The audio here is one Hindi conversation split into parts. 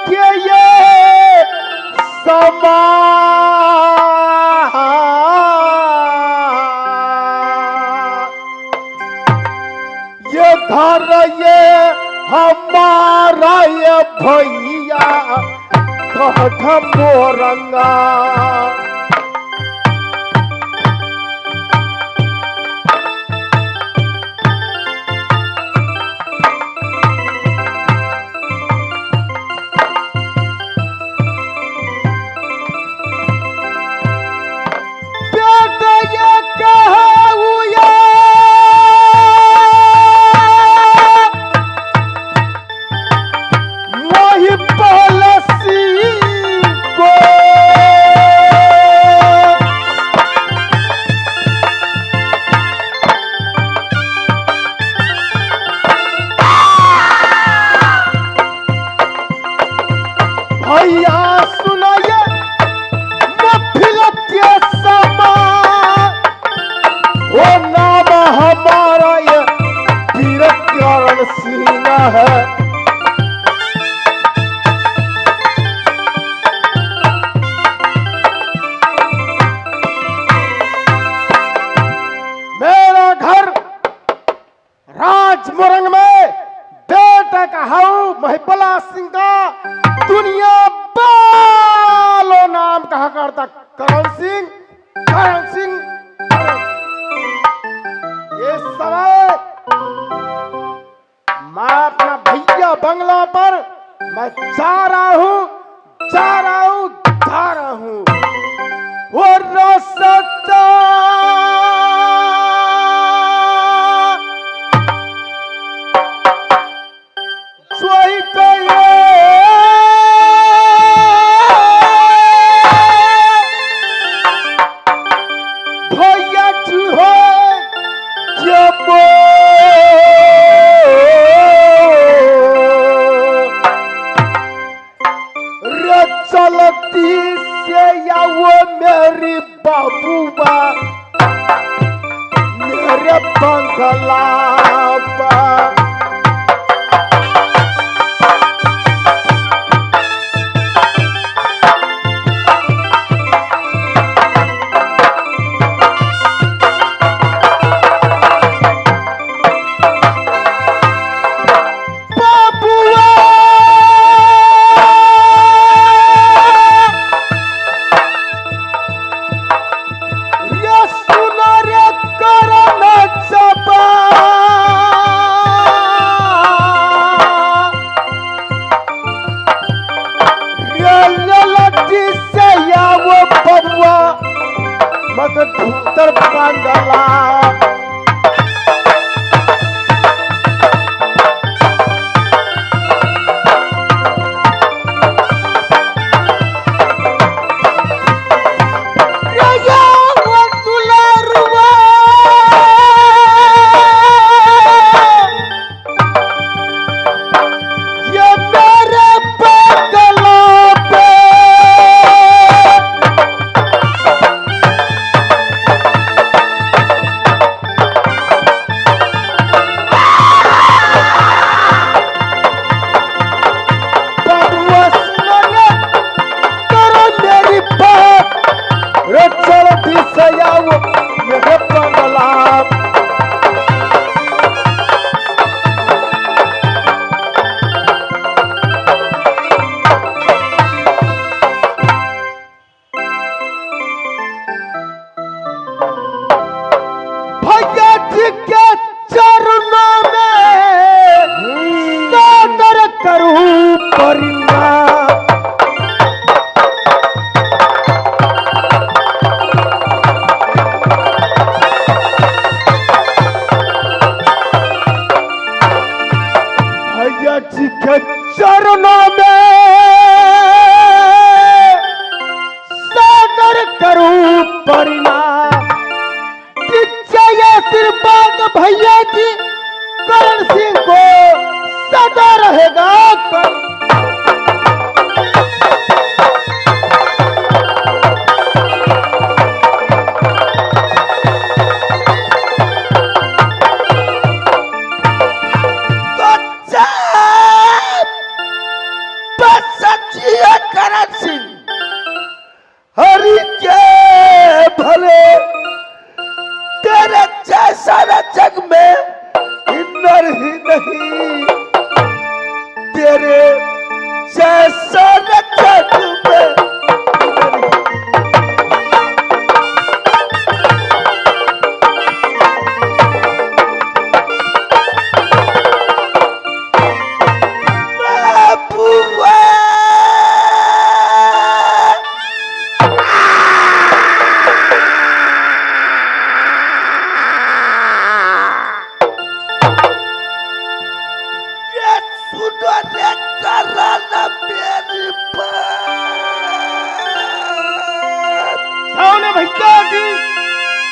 के ये समा ये घर ये हमारा ये भैया कठ मोरंगा भैया सुनाइए महफिल के समा वो नाम हमारा ये वीर करण सिंह है। मेरा घर राजमुरंग में बेटा का हाउ महिपला सिंह का दुनिया बालो नाम कहा करता करण सिंह करण सिंह। ये समय मैं अपना भैया बंगला पर मैं जा रहा हूं वो रास्ता सोई चलती से या वो मेरी बाबूबा मेरे बंगला पर भूतर बंगला जिया करण सिंह, हरि के भले तेरे जैसा न जग में इन्नर ही नहीं, तेरे जैसा न जग में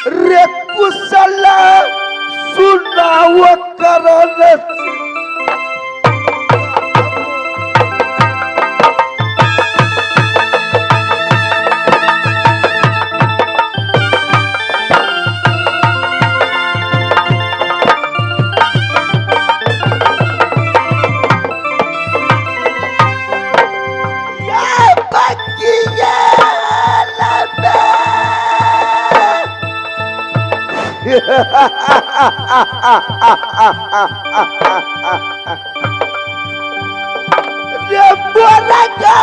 रे कुशल सुनाव करण रे बोला क्या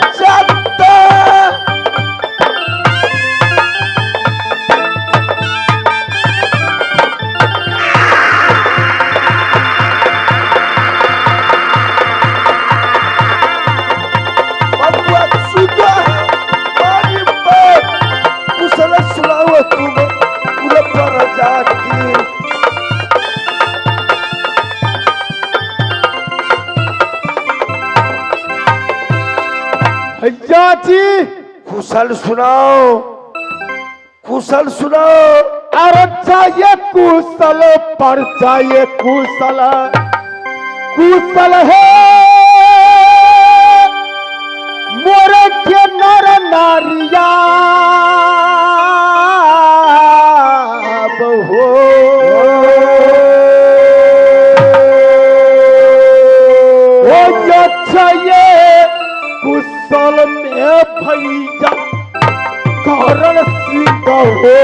चलता भैया जी कुशल सुनाओ, कुशल सुनाओ। अरे चाहिए कुशल पर चाहिए कुशल, कुशल है मोरे के नर नारिया हो, चाहिए कुशल में भैया करण सिंह हो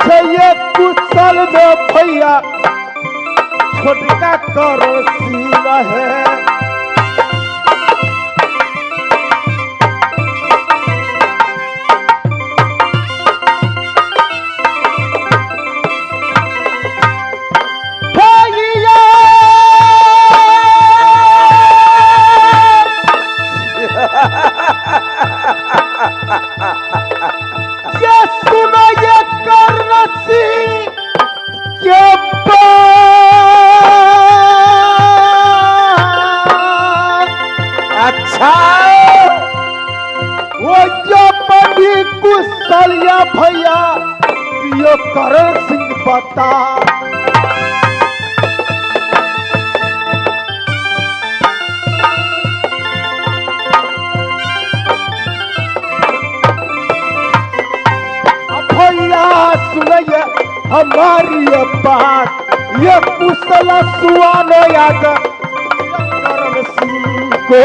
चाहिए कुशल में भैया छोटका करण सिंह है। कुशलिया भैया दियो करण सिंह बता, भैया सुनिए हमारी बात, ये कुशल सुआनो याद करण सिंह को।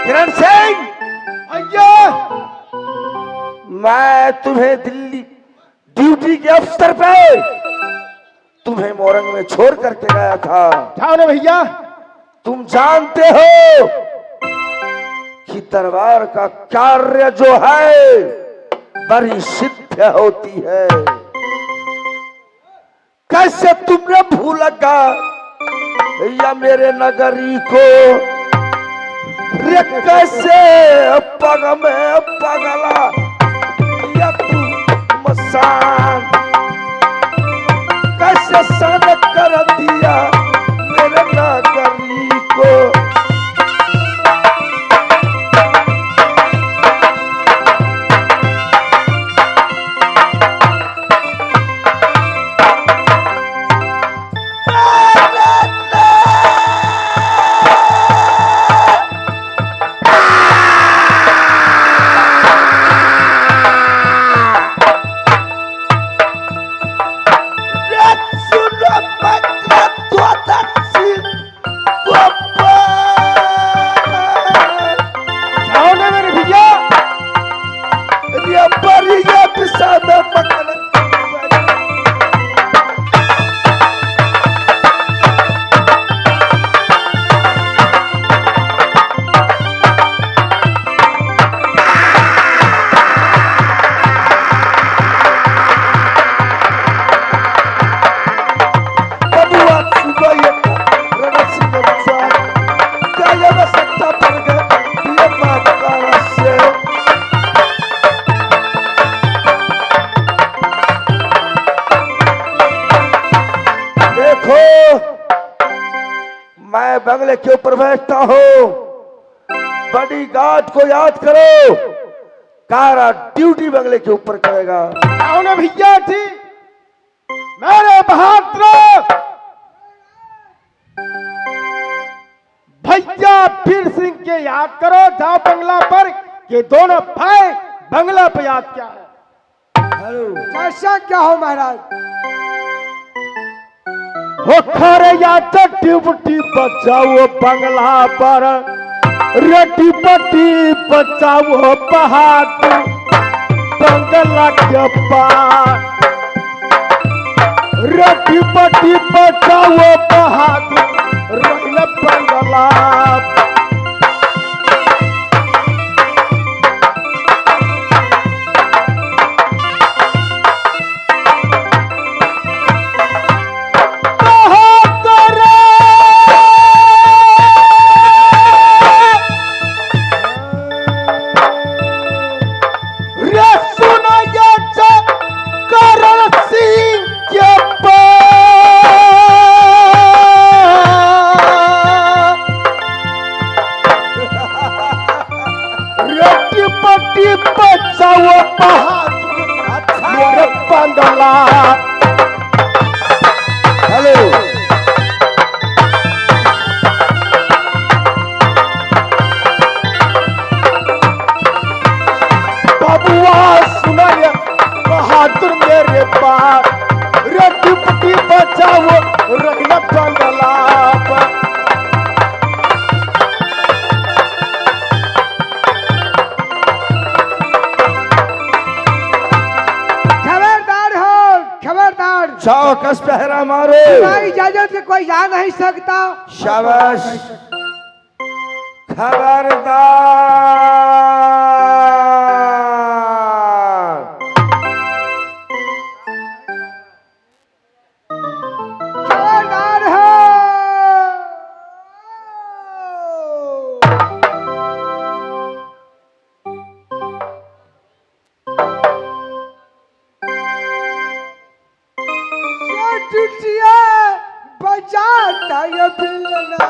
किरण सिंह, भैया मैं तुम्हें दिल्ली ड्यूटी के अवसर पे तुम्हें मोरंग में छोड़ करके गया था। ठाने भैया तुम जानते हो कि दरबार का कार्य जो है बड़ी सिद्ध होती है। कैसे तुमने भूलगा भैया मेरे नगरी को, रे कैसे पग में पगला या तू मसान, कैसे सन कर दिया मेरे नगरी को। बंगले के ऊपर बैठता हूँ, बड़ी गार्ड को याद करो, कारा ड्यूटी बंगले के ऊपर करेगा। आओ ना भैया जी, मेरे बहादुर भैया वीर सिंह के याद करो, जाओ बंगला पर। ये दोनों भाई बंगला पे याद क्या है। हेलो, कैसा क्या हो महाराज? हो खरे या ड्यूटी बचाओ बंगला पर, रेटी पट्टी बचाओ बहादुर बंगला के पार। रेटी पट्टी बचाओ बहादुर रहिल बंगला। चौकस पहरा मारो। इजाजत से कोई जा नहीं सकता। शाबाश, खबरदार। खबरदार हो। टूटिया बजाता ये बिलना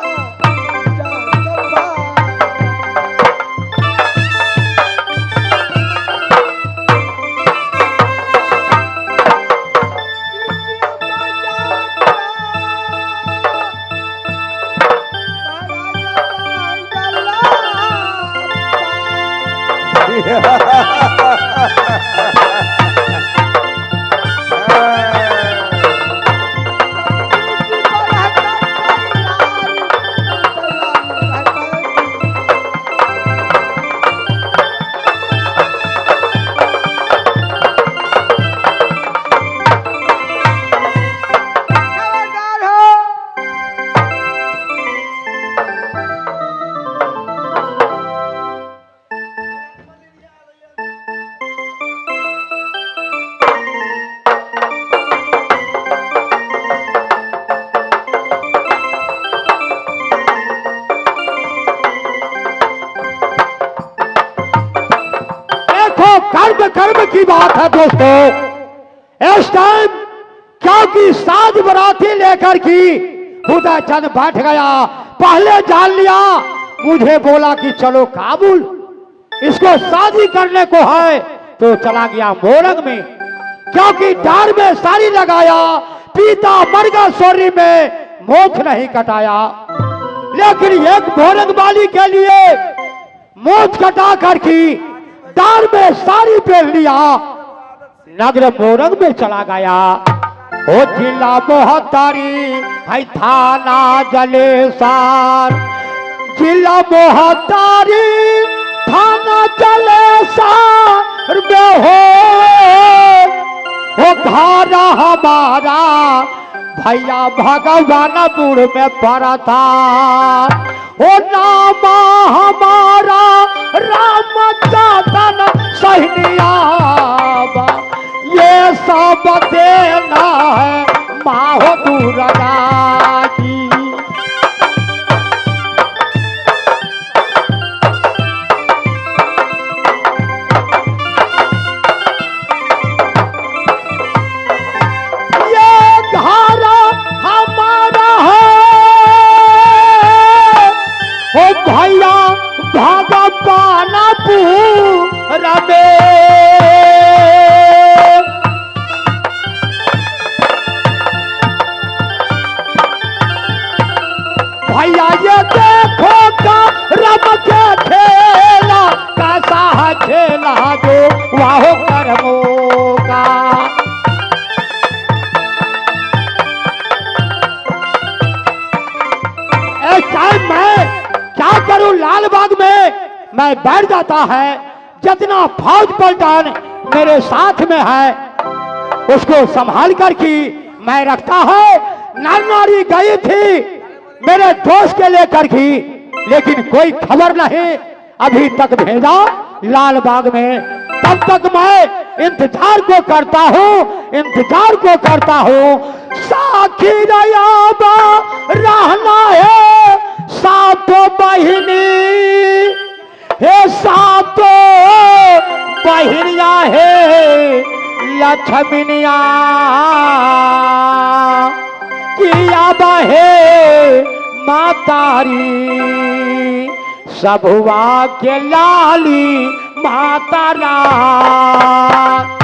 कर्म की बात है दोस्तों। इस टाइम क्योंकि साज बराती लेकर की खुदा चंद बैठ गया, पहले जान लिया, मुझे बोला कि चलो काबुल, इसको शादी करने को है, तो चला गया मोरंग में। क्योंकि डार में साड़ी लगाया, पीता मरगा सोरी में मोछ नहीं कटाया। लेकिन एक मोरंग वाली के लिए मोछ कटा कर की डार में साड़ी पहन लिया, नगर मोरंग में चला गया। ओ जिला मोहतारी है थाना जलेसार, जिला मोहतारी थाना जलेसार में हो धारा हमारा भैया भगवानपुर में पड़ा था। ओ नाम हमारा रामचंद्र सहनिया, ये सब देना है माहो दुर्गा की। ये घर हमारा है, मैं बैठ जाता है। जितना फौज पलटन मेरे साथ में है उसको संभाल कर की मैं रखता है। नारी गई थी मेरे दोस्त के लेकर की, लेकिन कोई खबर नहीं अभी तक भेजा लाल बाग में। तब तक मैं इंतजार को करता हूँ। साखी रयाबा रहना है सातो बहिनी, हे सातो बहिनिया है लक्ष्मनिया किया बहे मातारी सबुआ के लाली माता रात।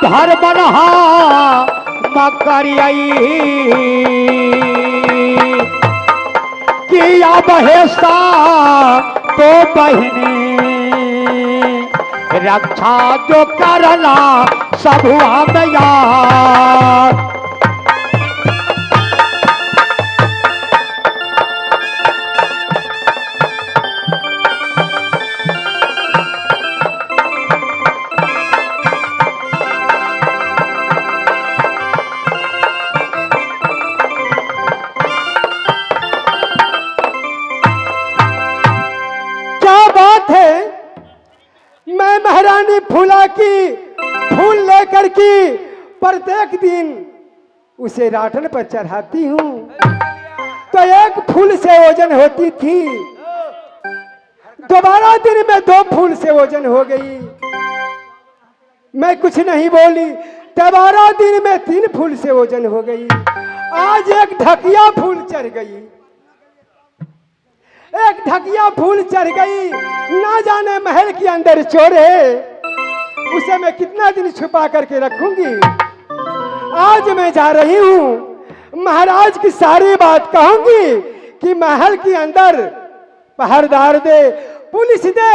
घर बनहा मकरियाई किया बहेसा तो बहिनी रक्षा जो करना सब में यार। महारानी फूला की फूल लेकर की प्रत्येक दिन उसे राठन पर चढ़ाती हूँ तो एक फूल से वजन होती थी, दोबारा दिन में 2 फूल से वजन हो गई। मैं कुछ नहीं बोली, दोबारा दिन में 3 फूल से वजन हो गई। आज एक ढकिया फूल चढ़ गई, एक ढकिया फूल चढ़ गई। ना जाने महल के अंदर चोर है, उसे मैं कितना दिन छुपा करके रखूंगी। आज मैं जा रही हूँ, महाराज की सारी बात कहूंगी कि महल के अंदर पहरेदार दे, पुलिस दे,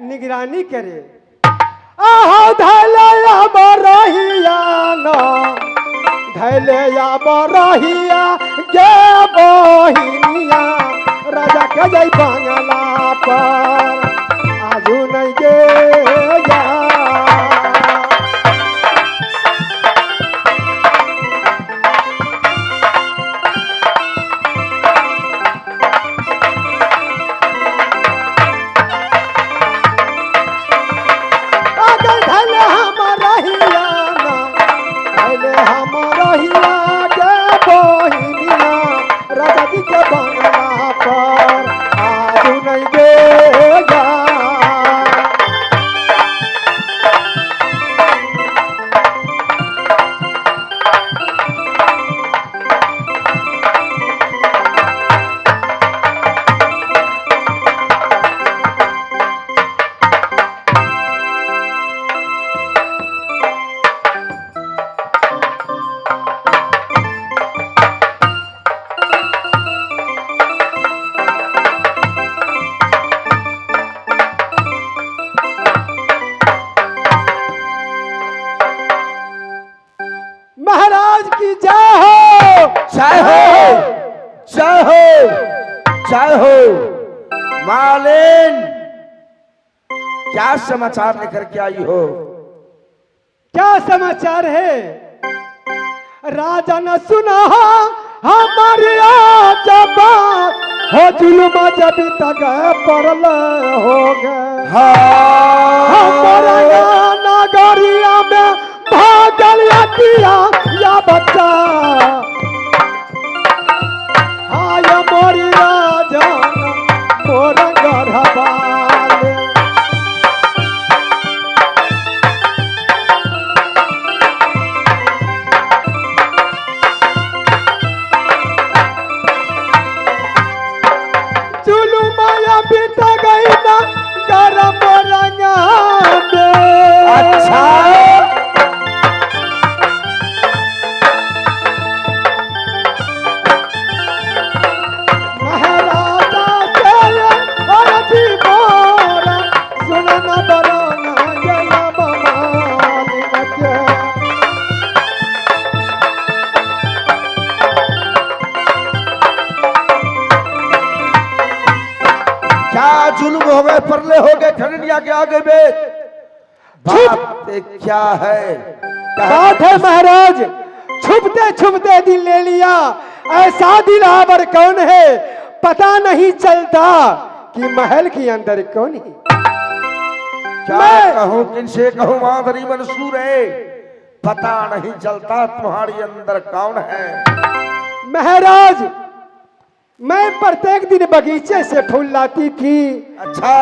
निगरानी करे। आहो धैलया बरहिया न धैलया बरहिया गे बहिनिया राजा के जय बंगला पर आजू नहीं गे क्या समाचार लेकर के आई हो? क्या समाचार है? राजा न सुना हमारे जब हो जुल्म जब तक परल हो गए। हमारे नगरिया में भागल या बच्चा हाय मोरी राजा मोर गढ़वाले। गए परले हो गए खंडनिया के आगे में। बात क्या है? बात है महाराज, छुपते छुपते दिल ले लिया, ऐसा दिलावर कौन है पता नहीं चलता कि महल के अंदर कौन है। क्या कहूं किनसे कहूं माधुरी मंसूर है, पता नहीं चलता तुम्हारी अंदर कौन है। महाराज मैं प्रत्येक दिन बगीचे से फूल लाती थी। अच्छा,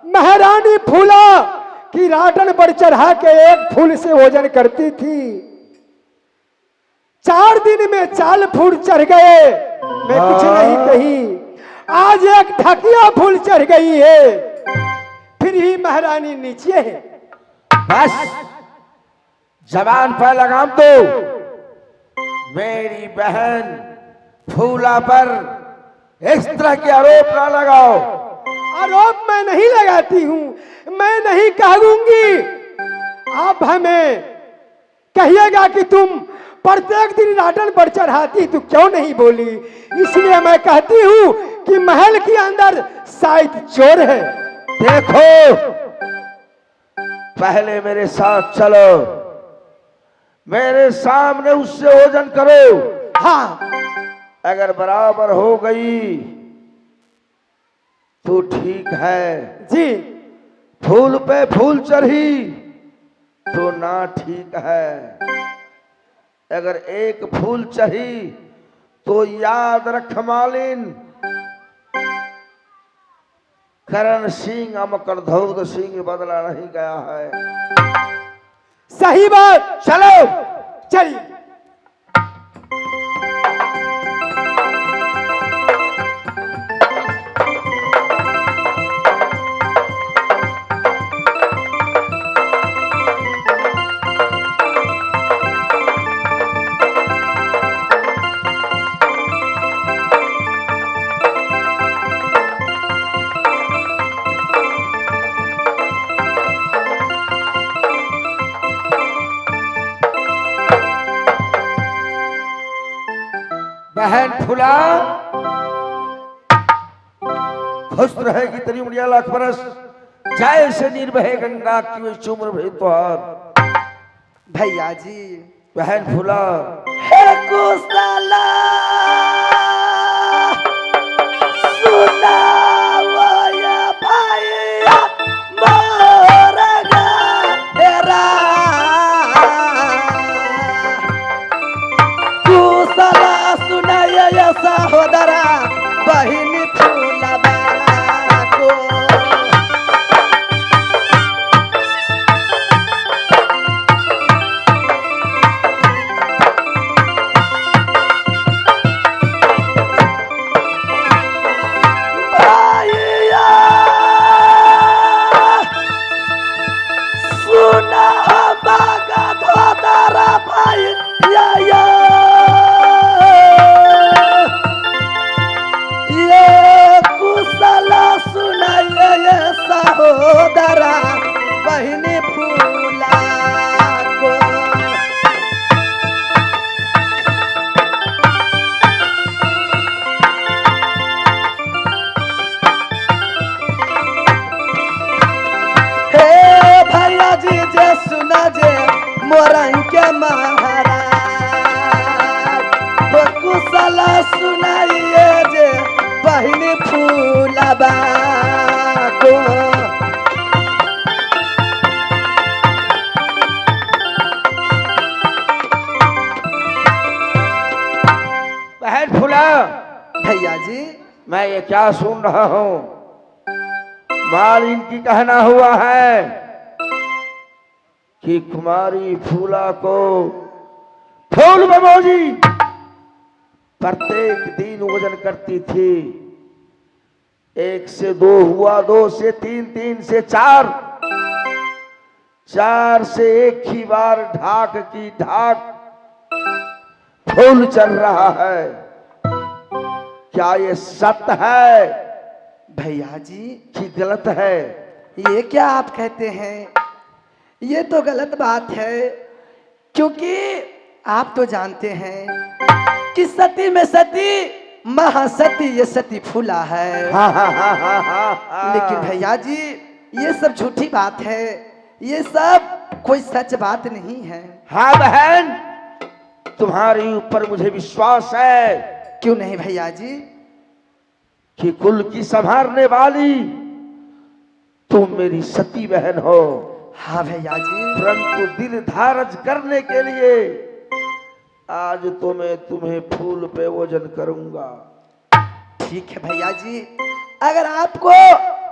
महारानी फूला कि राटन पर चढ़ा के एक फूल से भोजन करती थी। 4 दिन में 4 फूल चढ़ गए, मैं कुछ नहीं कही। आज एक ढकिया फूल चढ़ गई है, फिर ही महारानी नीचे है। बस जबान पर लगाम दो। मेरी बहन फूला पर इस तरह के आरोप ना लगाओ। आरोप मैं नहीं लगाती हूं, मैं नहीं कहूंगी। आप हमें कहिएगा कि तुम प्रत्येक दिन राटन पर चढ़ाती, तू क्यों नहीं बोली? इसलिए मैं कहती हूं कि महल के अंदर शायद चोर है। देखो, पहले मेरे साथ चलो, मेरे सामने उससे भोजन करो। हाँ, अगर बराबर हो गई तो ठीक है जी। फूल पे फूल चढ़ी तो ना ठीक है। अगर एक फूल चढ़ी तो याद रख मालिन, करण सिंह अमकरधौद सिंह बदला नहीं गया है। सही बात। चलो चलिए। बहन फुला खुश रहेगी तेरी उड़िया लाख बरस, जैसे नीर बहे गंगा की वही चुम्र भई तुहार। भैया जी बहन फुला हे कुशला सुनावया भैया मोरगा हेरा कुशला सुनाया सहोदरा बहिनी फूलबा को। सहोदरा बहिनी फूला को। हे भैया जी जे सुना जे मोरंग के महाराज तो कुशला सुनाइए जे बहिनी फूलबा को। बहन फुला भैया जी मैं ये क्या सुन रहा हूं? मालिन की कहना हुआ है कि कुमारी फूला को फूल बमोजी प्रत्येक दिन भोजन करती थी। 1 से 2 हुआ, 2 से 3, 3 से 4, 4 से एक ही बार ढाक की ढाक फूल चल रहा है। क्या ये सत्य है भैया जी कि गलत है? ये क्या आप कहते हैं? ये तो गलत बात है, क्योंकि आप तो जानते हैं कि सती में सती महासती ये सती फूला है। हाँ हाँ हाँ हाँ हाँ। लेकिन भैया जी ये सब झूठी बात है, ये सब कोई सच बात नहीं है। हाँ बहन, तुम्हारे ऊपर मुझे विश्वास है। क्यों नहीं भैया जी? कि कुल की संभालने वाली तुम मेरी सती बहन हो। हाँ भैया जी। परंतु दिल धारज करने के लिए आज तो मैं तुम्हें फूल पे वजन करूंगा। ठीक है भैया जी, अगर आपको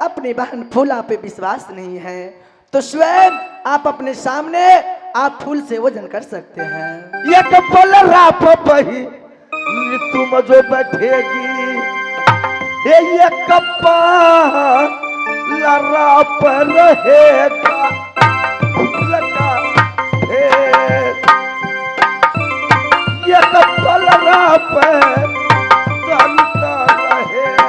अपनी बहन फूला पे विश्वास नहीं है तो स्वयं आप अपने सामने आप फूल से वजन कर सकते हैं। ये कपल राप बही तुम जो बैठेगी, ये कपल राप रहेगा लगा ये कपल राप चलता रहेगा।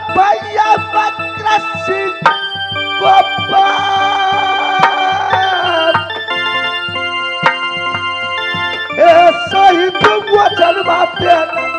भैया बद्र सिंह सही तुम वचन बात देना।